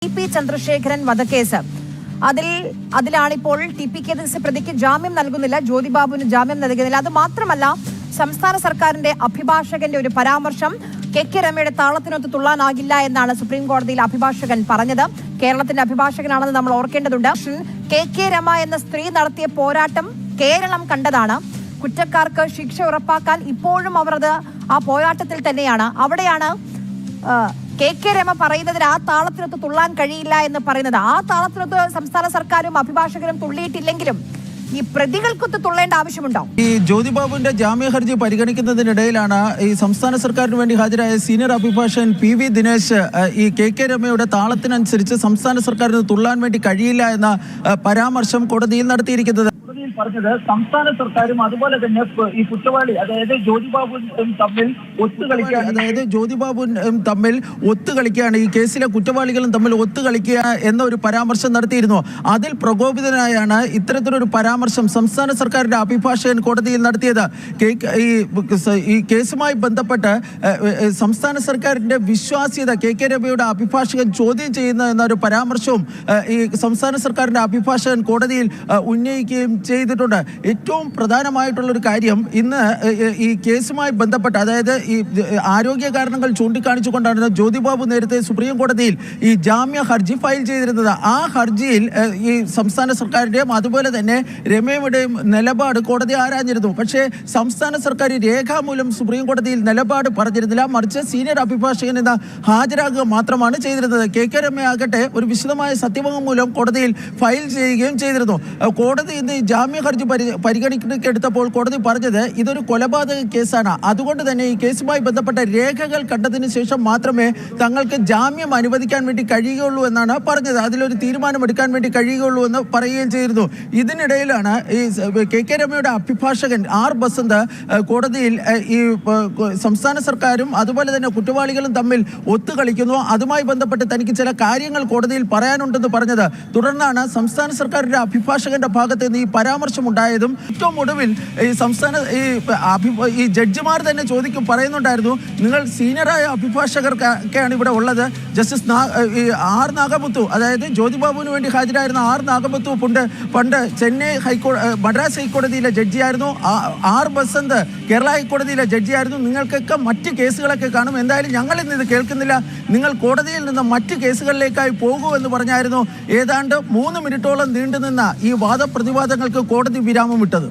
T P Chandrasekharan വധക്കേസ് അതിലാണിപ്പോൾ T P കേസിൽ പ്രതിക്ക് ജാമ്യം നൽകുന്നില്ല, ജ്യോതിബാബുവിന് ജാമ്യം നൽകുന്നില്ല. അത് മാത്രമല്ല, സംസ്ഥാന സർക്കാരിന്റെ അഭിഭാഷകന്റെ ഒരു പരാമർശം കെ രമയുടെ താളത്തിനൊത്ത് തുള്ളാനാകില്ല എന്നാണ് സുപ്രീം കോടതിയിൽ അഭിഭാഷകൻ പറഞ്ഞത്. കേരളത്തിന്റെ അഭിഭാഷകനാണെന്ന് നമ്മൾ ഓർക്കേണ്ടതുണ്ട്. കെ രമ എന്ന സ്ത്രീ നടത്തിയ പോരാട്ടം കേരളം കണ്ടതാണ്. കുറ്റക്കാർക്ക് ശിക്ഷ ഉറപ്പാക്കാൻ ഇപ്പോഴും അവർ ആ പോരാട്ടത്തിൽ തന്നെയാണ്. അവിടെയാണ് കെ രമ പറയുന്നതിന് ആ താളത്തിനൊത്ത് തുള്ളാൻ കഴിയില്ല എന്ന് പറയുന്നത്. ആ താളത്തിനൊത്ത് സംസ്ഥാന സർക്കാരും അഭിഭാഷകരും തുള്ളിയിട്ടില്ലെങ്കിലും ഈ പ്രതികൾക്കൊത്ത് തുള്ളേണ്ട ആവശ്യമുണ്ടോ? ഈ ജ്യോതിബാബുവിന്റെ ജാമ്യ ഹർജി പരിഗണിക്കുന്നതിനിടയിലാണ് ഈ സംസ്ഥാന സർക്കാരിന് വേണ്ടി ഹാജരായ സീനിയർ അഭിഭാഷകൻ PV ദിനേശ് ഈ കെ രമയുടെ താളത്തിനനുസരിച്ച് സംസ്ഥാന സർക്കാരിന് തുള്ളാൻ വേണ്ടി കഴിയില്ല എന്ന പരാമർശം കോടതിയിൽ നടത്തിയിരിക്കുന്നത്. പറഞ്ഞത് സംസ്ഥാന സർക്കാരും അതുപോലെ തന്നെ ഈ കുറ്റവാളി അതായത് ജ്യോതിബാബുവും തമ്മിൽ ഒത്തുകളിക്കുകയാണ്, ഈ കേസിലെ കുറ്റവാളികളും തമ്മിൽ ഒത്തുകളിക്കുക എന്ന ഒരു പരാമർശം നടത്തിയിരുന്നു. അതിൽ പ്രകോപിതനായാണ് ഇത്തരത്തിലൊരു പരാമർശം സംസ്ഥാന സർക്കാരിന്റെ അഭിഭാഷകൻ കോടതിയിൽ നടത്തിയത്. ഈ കേസുമായി ബന്ധപ്പെട്ട് സംസ്ഥാന സർക്കാരിന്റെ വിശ്വാസ്യത കെ രമയുടെ അഭിഭാഷകൻ ചോദ്യം ചെയ്യുന്ന എന്നൊരു പരാമർശവും ഈ സംസ്ഥാന സർക്കാരിന്റെ അഭിഭാഷകൻ കോടതിയിൽ ഉന്നയിക്കുകയും ചെയ്തിട്ടുണ്ട്. ഏറ്റവും പ്രധാനമായിട്ടുള്ളൊരു കാര്യം, ഇന്ന് ഈ കേസുമായി ബന്ധപ്പെട്ട് അതായത് ഈ ആരോഗ്യ കാരണങ്ങൾ ചൂണ്ടിക്കാണിച്ചുകൊണ്ടാണ് ജ്യോതിബാബു നേരത്തെ സുപ്രീം കോടതിയിൽ ഈ ജാമ്യ ഹർജി ഫയൽ ചെയ്തിരുന്നത്. ആ ഹർജിയിൽ ഈ സംസ്ഥാന സർക്കാരിന്റെയും അതുപോലെ തന്നെ രമയുടെയും നിലപാട് കോടതി ആരാഞ്ഞിരുന്നു. പക്ഷേ സംസ്ഥാന സർക്കാർ രേഖാമൂലം സുപ്രീം കോടതിയിൽ നിലപാട് പറഞ്ഞിരുന്നില്ല, മറിച്ച് സീനിയർ അഭിഭാഷകൻ എന്ന ഹാജരാകുക മാത്രമാണ് ചെയ്തിരുന്നത്. കെ രമയാകട്ടെ ഒരു വിശദമായ സത്യവാങ്മൂലം കോടതിയിൽ ഫയൽ ചെയ്യുകയും ചെയ്തിരുന്നു. കോടതി ഇന്ന് ഈ ജാമ്യ ഹർജി പരിഗണിക്കെടുത്തപ്പോൾ കോടതി പറഞ്ഞത് ഇതൊരു കൊലപാതക കേസാണ്, അതുകൊണ്ട് തന്നെ ഈ കേസുമായി ബന്ധപ്പെട്ട രേഖകൾ കണ്ടതിന് ശേഷം മാത്രമേ തങ്ങൾക്ക് ജാമ്യം അനുവദിക്കാൻ വേണ്ടി കഴിയുകയുള്ളൂ എന്നാണ് പറഞ്ഞത്. അതിലൊരു തീരുമാനമെടുക്കാൻ വേണ്ടി കഴിയുകയുള്ളൂ എന്ന് പറയുകയും ചെയ്തിരുന്നു. ഇതിനിടയിലാണ് ഈ കെ രമയുടെ അഭിഭാഷകൻ R ബസന്ത് കോടതിയിൽ ഈ സംസ്ഥാന സർക്കാരും അതുപോലെ തന്നെ കുറ്റവാളികളും തമ്മിൽ ഒത്തുകളിക്കുന്നു, അതുമായി ബന്ധപ്പെട്ട് തനിക്ക് ചില കാര്യങ്ങൾ കോടതിയിൽ പറയാനുണ്ടെന്ന് പറഞ്ഞത്. തുടർന്നാണ് സംസ്ഥാന സർക്കാരിന്റെ അഭിഭാഷകന്റെ ഭാഗത്ത് നിന്ന് ഈ പരാമർശം ഉണ്ടായതും. ഏറ്റവും ഒടുവിൽ ഈ സംസ്ഥാന ഈ ജഡ്ജിമാർ തന്നെ പറയുന്നുണ്ടായിരുന്നു, നിങ്ങൾ സീനിയറായ അഭിഭാഷകർക്കൊക്കെയാണ് ഇവിടെ ഉള്ളത്. ജസ്റ്റിസ് R നാഗമുത്തു, അതായത് ജ്യോതിബാബുവിന് വേണ്ടി ഹാജരായിരുന്ന R നാഗമുത്തു പണ്ട് ചെന്നൈ മദ്രാസ് ഹൈക്കോടതിയിലെ ജഡ്ജിയായിരുന്നു. R ബസന്ത് കേരള ഹൈക്കോടതിയിലെ ജഡ്ജിയായിരുന്നു. നിങ്ങൾക്കൊക്കെ മറ്റ് കേസുകളൊക്കെ കാണും, എന്തായാലും ഞങ്ങൾ ഇന്ന് ഇത് കേൾക്കുന്നില്ല, നിങ്ങൾ കോടതിയിൽ നിന്ന് മറ്റ് കേസുകളിലേക്കായി പോകൂ എന്ന് പറഞ്ഞായിരുന്നു ഏതാണ്ട് 3 മിനിറ്റോളം നീണ്ടുനിന്ന ഈ വാദപ്രതിവാദങ്ങൾക്ക് കോടതി വിരാമം വിട്ടത്.